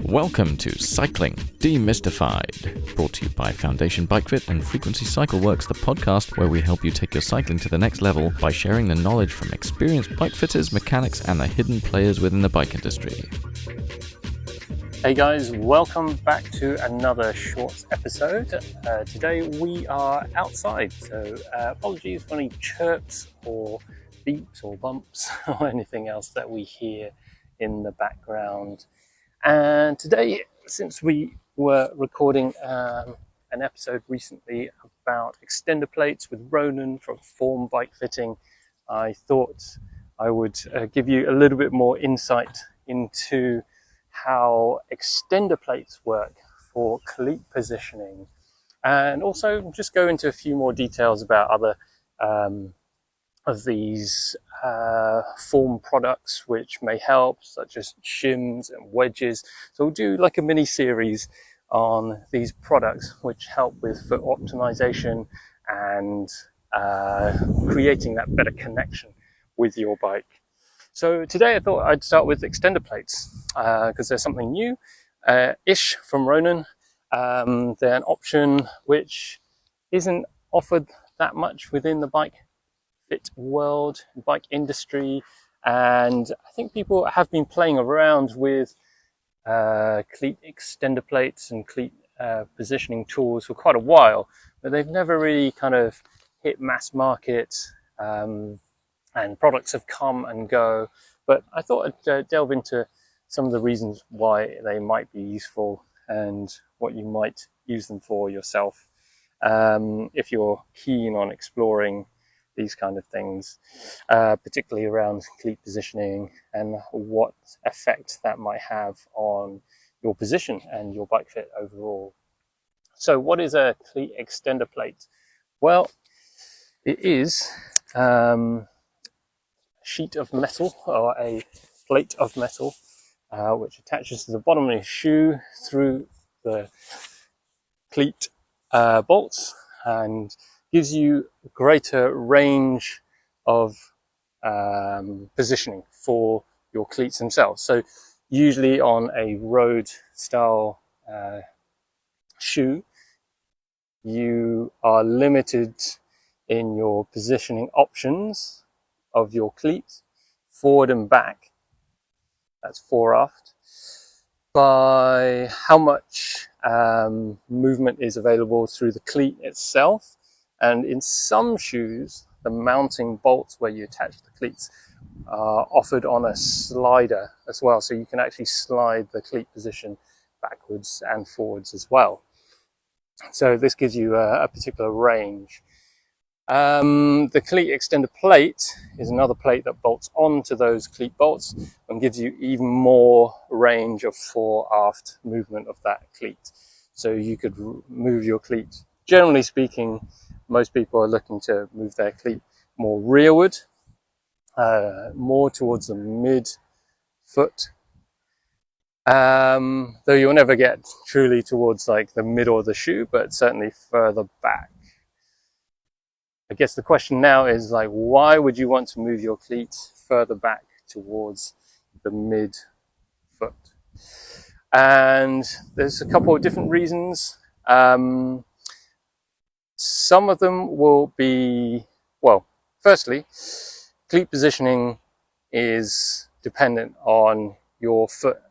Welcome to Cycling Demystified, brought to you by Foundation Bike Fit and Frequency Cycle Works, the podcast where we help you take your cycling to the next level by sharing the knowledge from experienced bike fitters, mechanics, and the hidden players within the bike industry. Hey guys, welcome back to another short episode. Today we are outside, so apologies for any chirps or beeps or bumps or anything else that we hear in the background. And today, since we were recording an episode recently about extender plates with Ronan from Form Bike Fitting, I thought I would give you a little bit more insight into how extender plates work for cleat positioning, and also just go into a few more details about other of these form products which may help, such as shims and wedges. So we'll do like a mini series on these products which help with foot optimization and creating that better connection with your bike. So today I thought I'd start with extender plates because there's something new ish from Ronan. They're an option which isn't offered that much within the bike fit world, bike industry, and I think people have been playing around with cleat extender plates and cleat positioning tools for quite a while, but they've never really kind of hit mass market, and products have come and go. But I thought I'd delve into some of the reasons why they might be useful and what you might use them for yourself if you're keen on exploring these kind of things, particularly around cleat positioning and what effect that might have on your position and your bike fit overall. So what is a cleat extender plate? Well, it is a sheet of metal or a plate of metal which attaches to the bottom of your shoe through the cleat bolts and gives you greater range of positioning for your cleats themselves. So usually on a road style shoe, you are limited in your positioning options of your cleats, forward and back, that's fore aft, by how much movement is available through the cleat itself. And in some shoes, the mounting bolts where you attach the cleats are offered on a slider as well. So you can actually slide the cleat position backwards and forwards as well. So this gives you a particular range. The cleat extender plate is another plate that bolts onto those cleat bolts and gives you even more range of fore-aft movement of that cleat. So you could move your cleat. Generally speaking, most people are looking to move their cleat more rearward, more towards the mid-foot, though you'll never get truly towards like the middle of the shoe, but certainly further back. I guess the question now is like, why would you want to move your cleat further back towards the mid-foot? And there's a couple of different reasons. Some of them will be, well, firstly, cleat positioning is dependent on your foot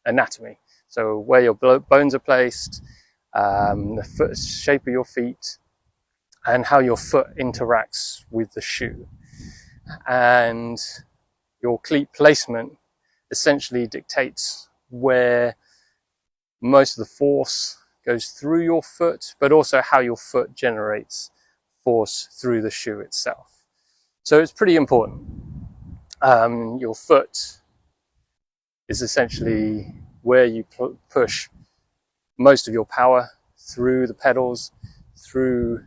anatomy. So where your bones are placed, the shape of your feet, and how your foot interacts with the shoe. And your cleat placement essentially dictates where most of the force goes through your foot, but also how your foot generates force through the shoe itself. So it's pretty important. Your foot is essentially where you push most of your power through the pedals, through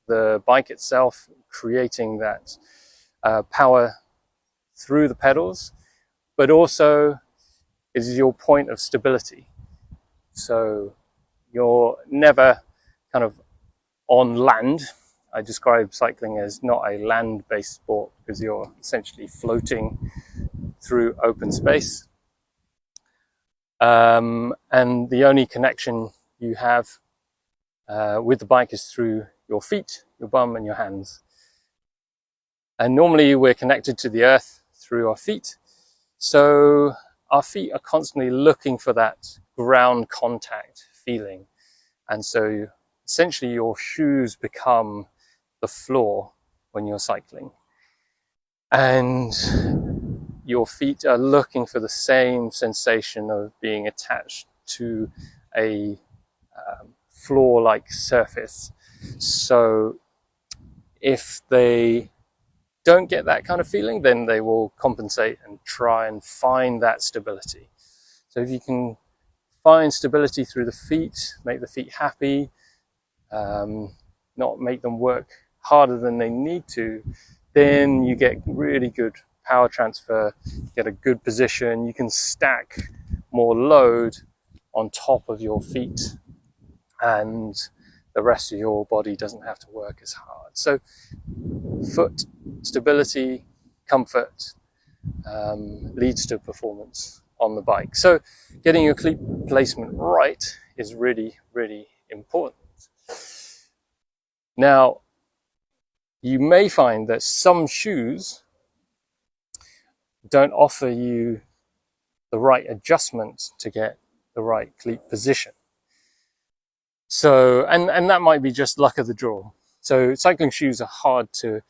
the bike itself, creating that power through the pedals, but also is your point of stability. So you're never kind of on land. I describe cycling as not a land-based sport because you're essentially floating through open space. and the only connection you have with the bike is through your feet, your bum and your hands. And normally we're connected to the earth through our feet. So our feet are constantly looking for that ground contact feeling. And so essentially your shoes become the floor when you're cycling. And your feet are looking for the same sensation of being attached to a floor-like surface. So if they don't get that kind of feeling, then they will compensate and try and find that stability. So if you can find stability through the feet, make the feet happy, not make them work harder than they need to, then you get really good power transfer, get a good position, you can stack more load on top of your feet, and the rest of your body doesn't have to work as hard. So foot stability, comfort leads to performance on the bike. So getting your cleat placement right is really, really important. Now, you may find that some shoes don't offer you the right adjustment to get the right cleat position. So, and that might be just luck of the draw. So cycling shoes are hard to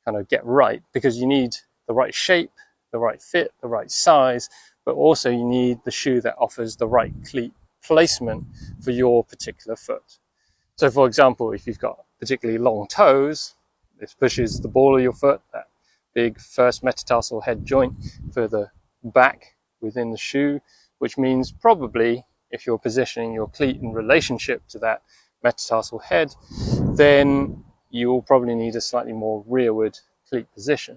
kind of get right because you need the right shape, the right fit, the right size, but also you need the shoe that offers the right cleat placement for your particular foot. So for example, if you've got particularly long toes, this pushes the ball of your foot, that big first metatarsal head joint, further back within the shoe, which means probably if you're positioning your cleat in relationship to that metatarsal head, then you'll probably need a slightly more rearward cleat position.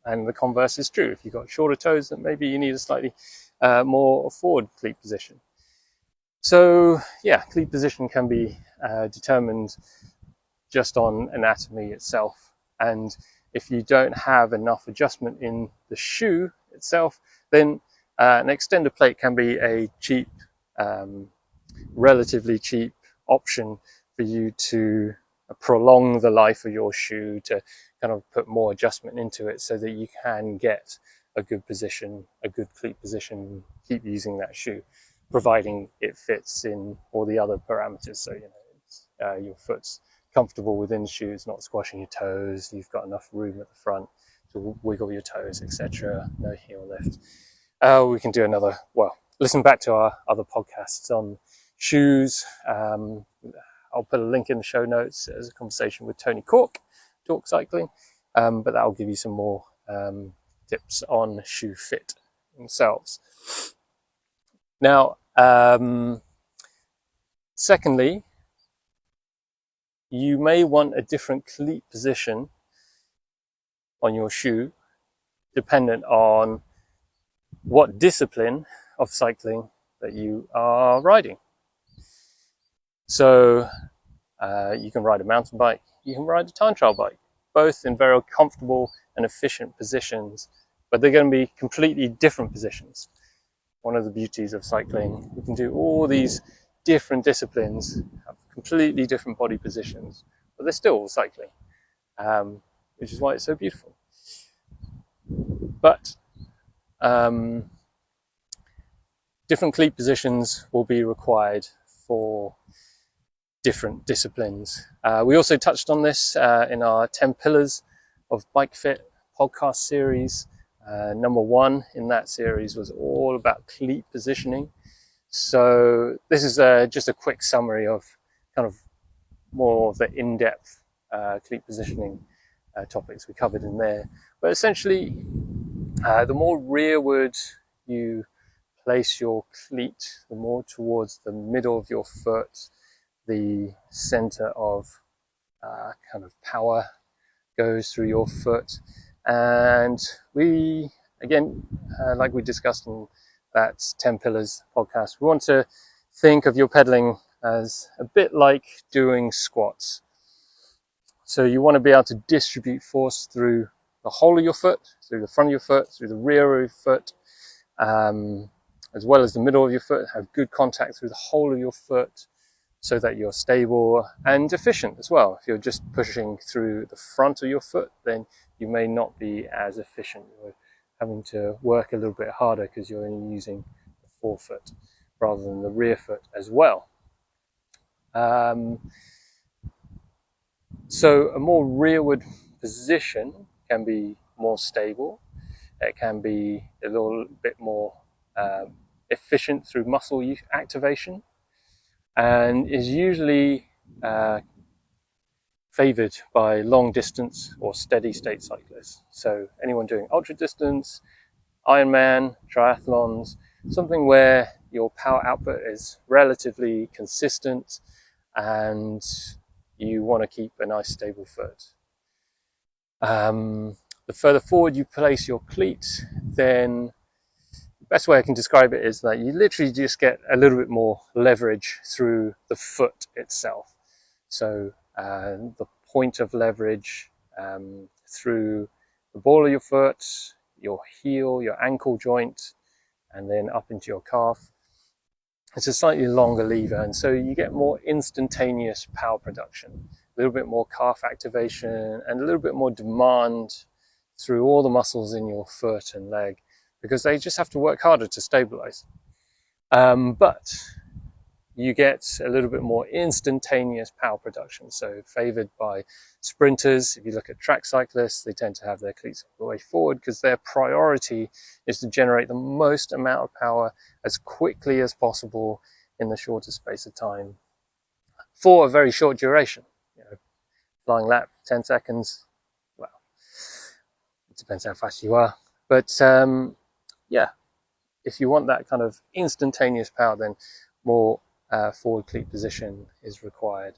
And the converse is true. If you've got shorter toes, then maybe you need a slightly more forward cleat position. So yeah, cleat position can be determined just on anatomy itself. And if you don't have enough adjustment in the shoe itself, then an extender plate can be a cheap, relatively cheap option for you to prolong the life of your shoe, to kind of put more adjustment into it so that you can get a good position, a good cleat position, keep using that shoe, providing it fits in all the other parameters. So, you know, your foot's comfortable within the shoes, not squashing your toes, you've got enough room at the front to wiggle your toes, etc. No heel lift. We can do another, well, listen back to our other podcasts on shoes. I'll put a link in the show notes as a conversation with Tony Cork, Talk Cycling, but that'll give you some more tips on shoe fit themselves. Now, secondly, you may want a different cleat position on your shoe dependent on what discipline of cycling that you are riding. So you can ride a mountain bike, you can ride a time trial bike, both in very comfortable and efficient positions, but they're going to be completely different positions. One of the beauties of cycling, you can do all these different disciplines, have completely different body positions, but they're still cycling, which is why it's so beautiful. But different cleat positions will be required for different disciplines. We also touched on this in our 10 Pillars of Bike Fit podcast series. Number 1 in that series was all about cleat positioning. So this is just a quick summary of kind of more of the in-depth cleat positioning topics we covered in there. But essentially, the more rearward you place your cleat, the more towards the middle of your foot, the center of kind of power goes through your foot. And we, again, like we discussed in that 10 Pillars podcast, we want to think of your pedaling as a bit like doing squats. So you want to be able to distribute force through the whole of your foot, through the front of your foot, through the rear of your foot, as well as the middle of your foot, have good contact through the whole of your foot so that you're stable and efficient as well. If you're just pushing through the front of your foot, then you may not be as efficient. You're having to work a little bit harder because you're only using the forefoot rather than the rear foot as well. So a more rearward position can be more stable. It can be a little bit more efficient through muscle activation, and is usually favored by long distance or steady state cyclists. So anyone doing ultra distance, Ironman, triathlons, something where your power output is relatively consistent and you want to keep a nice stable foot. The further forward you place your cleat, then the best way I can describe it is that you literally just get a little bit more leverage through the foot itself. So the point of leverage through the ball of your foot, your heel, your ankle joint, and then up into your calf. It's a slightly longer lever, and so you get more instantaneous power production, a little bit more calf activation, and a little bit more demand through all the muscles in your foot and leg, because they just have to work harder to stabilize. But you get a little bit more instantaneous power production, so favored by sprinters. If you look at track cyclists, they tend to have their cleats all the way forward because their priority is to generate the most amount of power as quickly as possible in the shortest space of time for a very short duration. Flying lap, 10 seconds, well, it depends how fast you are. But yeah, if you want that kind of instantaneous power, then more forward cleat position is required.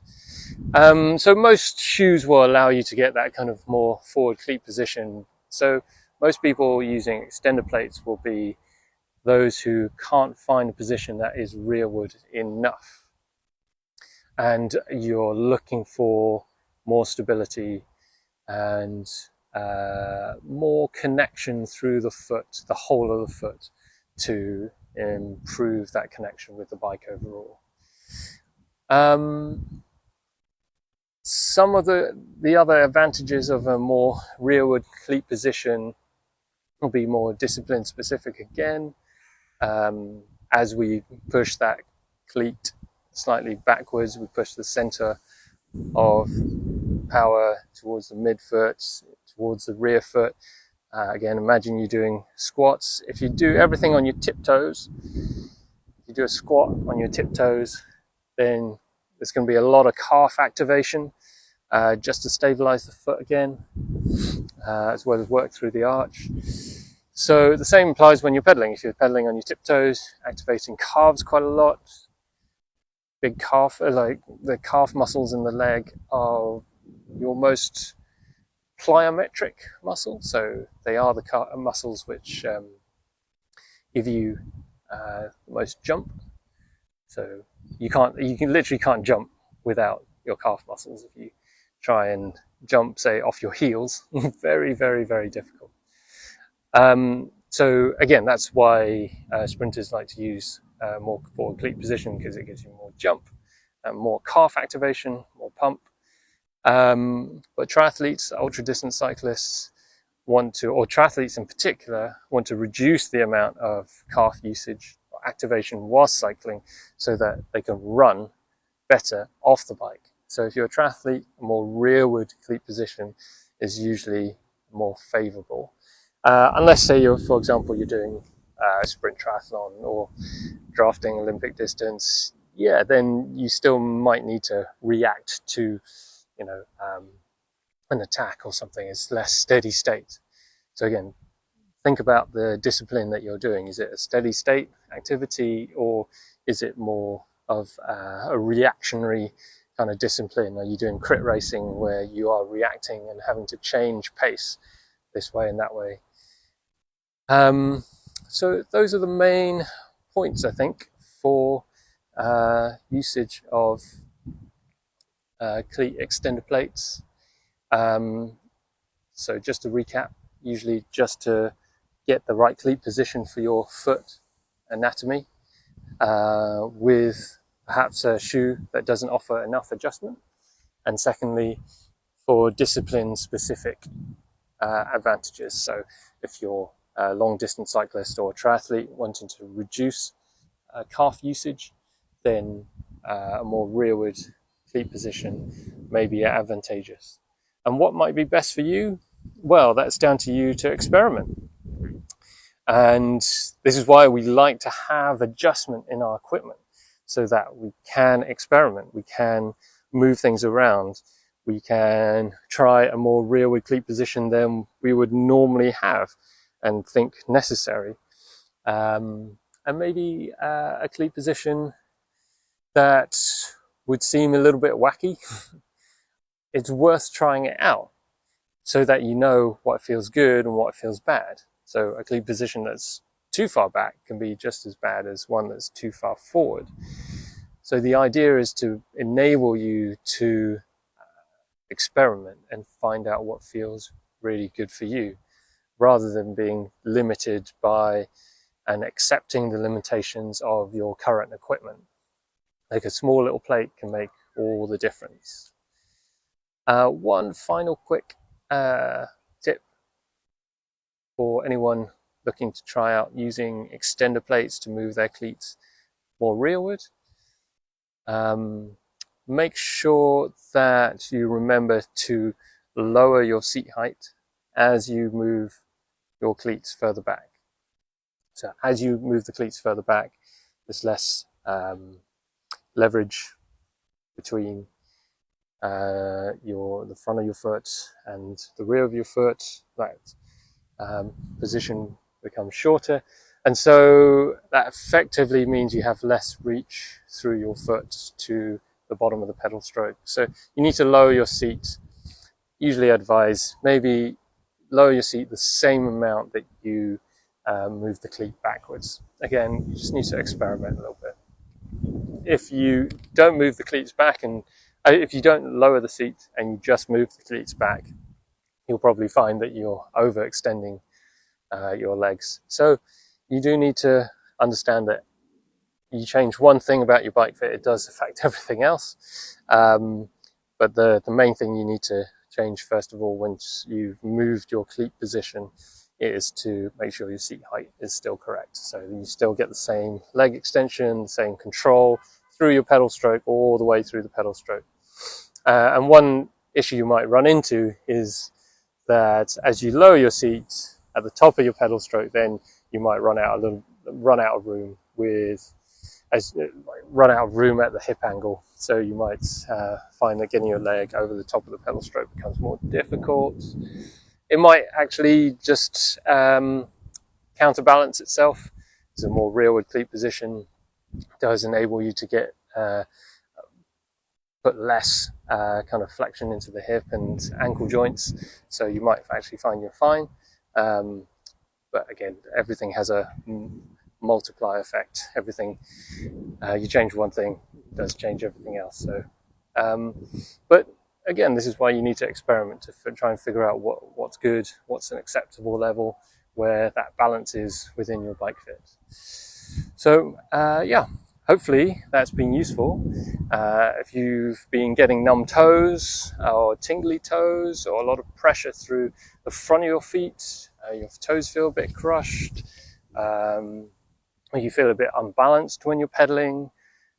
So most shoes will allow you to get that kind of more forward cleat position. So most people using extender plates will be those who can't find a position that is rearward enough. And you're looking for more stability and more connection through the foot, the whole of the foot, to improve that connection with the bike overall. Some of the other advantages of a more rearward cleat position will be more discipline specific again. As we push that cleat slightly backwards, we push the center of power towards the midfoot, towards the rear foot. Again, imagine you're doing squats. If you do everything on your tiptoes, if you do a squat on your tiptoes, then there's going to be a lot of calf activation just to stabilize the foot again, as well as work through the arch. So the same applies when you're pedaling. If you're pedaling on your tiptoes, activating calves quite a lot. Big calf, like the calf muscles in the leg are your most plyometric muscle. So they are the muscles which give you the most jump. So you literally can't jump without your calf muscles. If you try and jump, say, off your heels, very, very, very difficult. So again, that's why sprinters like to use more forward cleat position, because it gives you more jump, more calf activation, more pump. But triathletes, ultra distance cyclists want to, or triathletes in particular, want to reduce the amount of calf usage or activation whilst cycling so that they can run better off the bike. So if you're a triathlete, a more rearward cleat position is usually more favorable. Unless, say, for example, you're doing a sprint triathlon or drafting Olympic distance, yeah, then you still might need to react to, an attack or something. It's less steady state. So again, think about the discipline that you're doing. Is it a steady state activity, or is it more of a reactionary kind of discipline? Are you doing crit racing where you are reacting and having to change pace this way and that way? So those are the main points, I think, for usage of cleat extender plates. So just to recap, usually just to get the right cleat position for your foot anatomy with perhaps a shoe that doesn't offer enough adjustment, and secondly, for discipline-specific advantages. So if you're a long-distance cyclist or a triathlete wanting to reduce calf usage, then a more rearward cleat position may be advantageous. And what might be best for you? Well, that's down to you to experiment. And this is why we like to have adjustment in our equipment, so that we can experiment, we can move things around, we can try a more rearward cleat position than we would normally have and think necessary. And maybe a cleat position that would seem a little bit wacky. It's worth trying it out so that you know what feels good and what feels bad. So a cleat position that's too far back can be just as bad as one that's too far forward. So the idea is to enable you to experiment and find out what feels really good for you, rather than being limited by and accepting the limitations of your current equipment. Like a small little plate can make all the difference. One final quick tip for anyone looking to try out using extender plates to move their cleats more rearward. Make sure that you remember to lower your seat height as you move your cleats further back. So as you move the cleats further back, there's less leverage between the front of your foot and the rear of your foot. That position becomes shorter, and so that effectively means you have less reach through your foot to the bottom of the pedal stroke. So you need to lower your seat. Usually advise maybe lower your seat the same amount that you move the cleat backwards. Again, you just need to experiment a little bit. If you don't move the cleats back, and if you don't lower the seat and you just move the cleats back, you'll probably find that you're overextending your legs. So you do need to understand that you change one thing about your bike fit, it does affect everything else. But the main thing you need to change first of all, once you've moved your cleat position, is to make sure your seat height is still correct. So you still get the same leg extension, the same control through your pedal stroke, all the way through the pedal stroke. And one issue you might run into is that as you lower your seat at the top of your pedal stroke, then you might run out of room run out of room at the hip angle. So you might find that getting your leg over the top of the pedal stroke becomes more difficult. It might actually just counterbalance itself. It's a more rearward cleat position. It does enable you to get put less kind of flexion into the hip and ankle joints. So you might actually find you're fine. But again, everything has a multiply effect. Everything, you change one thing, it does change everything else. So, but again, this is why you need to experiment to try and figure out what's good, what's an acceptable level, where that balance is within your bike fit. So yeah, hopefully that's been useful. If you've been getting numb toes or tingly toes, or a lot of pressure through the front of your feet, your toes feel a bit crushed, or you feel a bit unbalanced when you're pedaling,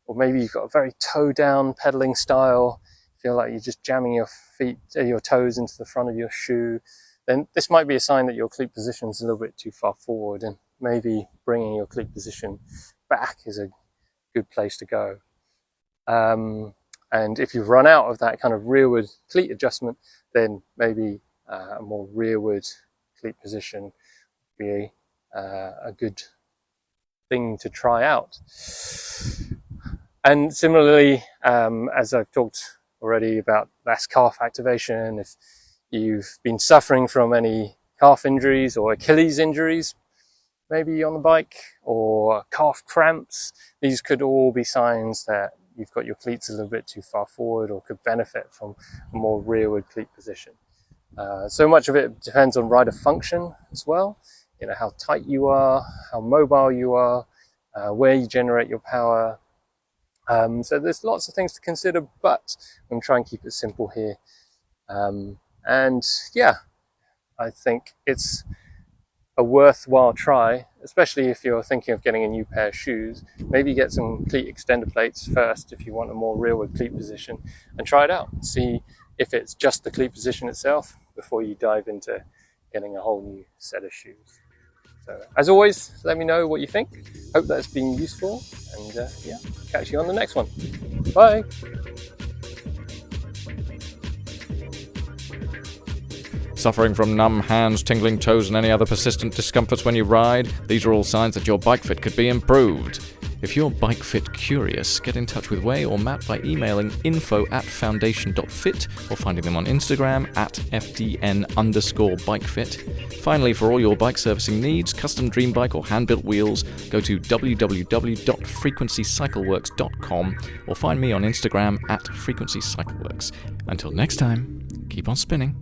or maybe you've got a very toe down pedaling style, feel like you're just jamming your toes into the front of your shoe, then this might be a sign that your cleat position is a little bit too far forward, and maybe bringing your cleat position back is a good place to go. And if you've run out of that kind of rearward cleat adjustment, then maybe a more rearward cleat position would be a good thing to try out. And similarly, as I've talked already about less calf activation, if you've been suffering from any calf injuries or Achilles injuries, maybe on the bike, or calf cramps, these could all be signs that you've got your cleats a little bit too far forward, or could benefit from a more rearward cleat position. So much of it depends on rider function as well. You know, how tight you are, how mobile you are, where you generate your power. So there's lots of things to consider, but I'm going to try and keep it simple here. And yeah, I think it's a worthwhile try, especially if you're thinking of getting a new pair of shoes. Maybe get some cleat extender plates first if you want a more rearward cleat position, and try it out. See if it's just the cleat position itself before you dive into getting a whole new set of shoes. So as always, let me know what you think. Hope that's been useful, and yeah, catch you on the next one. Bye. Suffering from numb hands, tingling toes, and any other persistent discomforts when you ride? These are all signs that your bike fit could be improved. If you're bike fit curious, get in touch with Wei or Matt by emailing info@foundation.fit or finding them on Instagram @FDN_bikefit. Finally, for all your bike servicing needs, custom dream bike or hand-built wheels, go to www.frequencycycleworks.com or find me on Instagram @frequencycycleworks. Until next time, keep on spinning.